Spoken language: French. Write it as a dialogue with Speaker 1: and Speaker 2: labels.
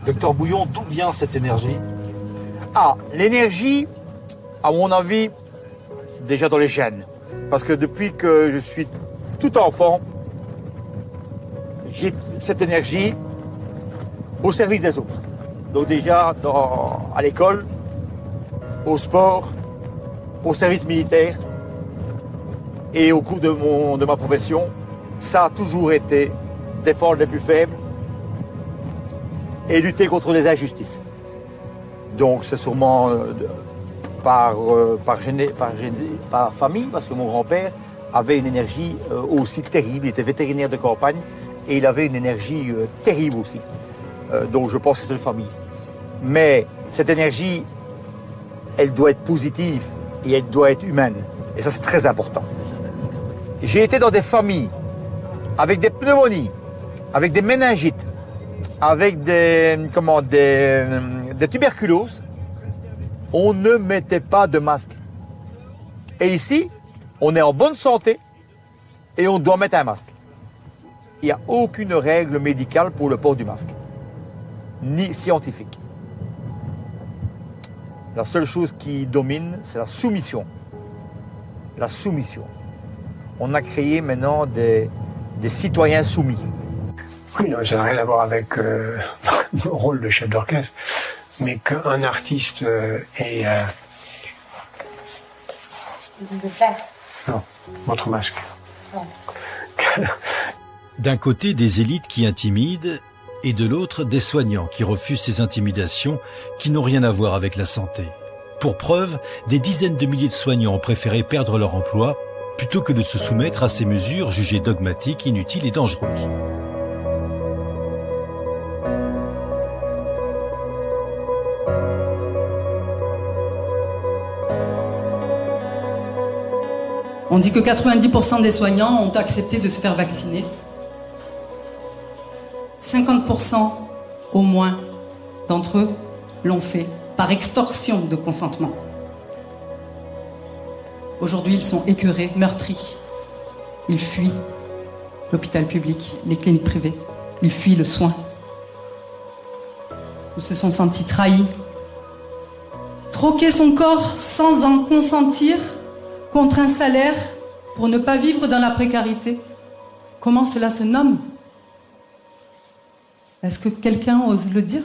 Speaker 1: Docteur Bouillon, d'où vient cette énergie? Ah, l'énergie, à mon avis, déjà dans les gènes. Parce que depuis que je suis tout enfant, j'ai cette énergie au service des autres. Donc déjà à l'école, au sport, au service militaire et au cours de ma profession, ça a toujours été défendre les plus faibles et lutter contre les injustices. Donc c'est sûrement par famille, parce que mon grand-père avait une énergie aussi terrible. Il était vétérinaire de campagne et il avait une énergie terrible aussi. Donc je pense que c'est une famille. Mais cette énergie, elle doit être positive et elle doit être humaine. Et ça, c'est très important. J'ai été dans des familles avec des pneumonies, avec des méningites, avec des tuberculoses. On ne mettait pas de masque. Et ici, on est en bonne santé et on doit mettre un masque. Il n'y a aucune règle médicale pour le port du masque, ni scientifique. La seule chose qui domine, c'est la soumission. La soumission. On a créé maintenant des citoyens soumis.
Speaker 2: Oui, non, ça n'a rien à voir avec mon rôle de chef d'orchestre, mais qu'un artiste est...
Speaker 3: De faire.
Speaker 2: Non, votre masque.
Speaker 3: Non.
Speaker 4: D'un côté, des élites qui intimident, et de l'autre, des soignants qui refusent ces intimidations qui n'ont rien à voir avec la santé. Pour preuve, des dizaines de milliers de soignants ont préféré perdre leur emploi plutôt que de se soumettre à ces mesures jugées dogmatiques, inutiles et dangereuses.
Speaker 5: On dit que 90% des soignants ont accepté de se faire vacciner. 50% au moins d'entre eux l'ont fait par extorsion de consentement. Aujourd'hui, ils sont écœurés, meurtris. Ils fuient l'hôpital public, les cliniques privées. Ils fuient le soin. Ils se sont sentis trahis. Troquer son corps sans en consentir contre un salaire pour ne pas vivre dans la précarité. Comment cela se nomme? Est-ce que quelqu'un ose le dire?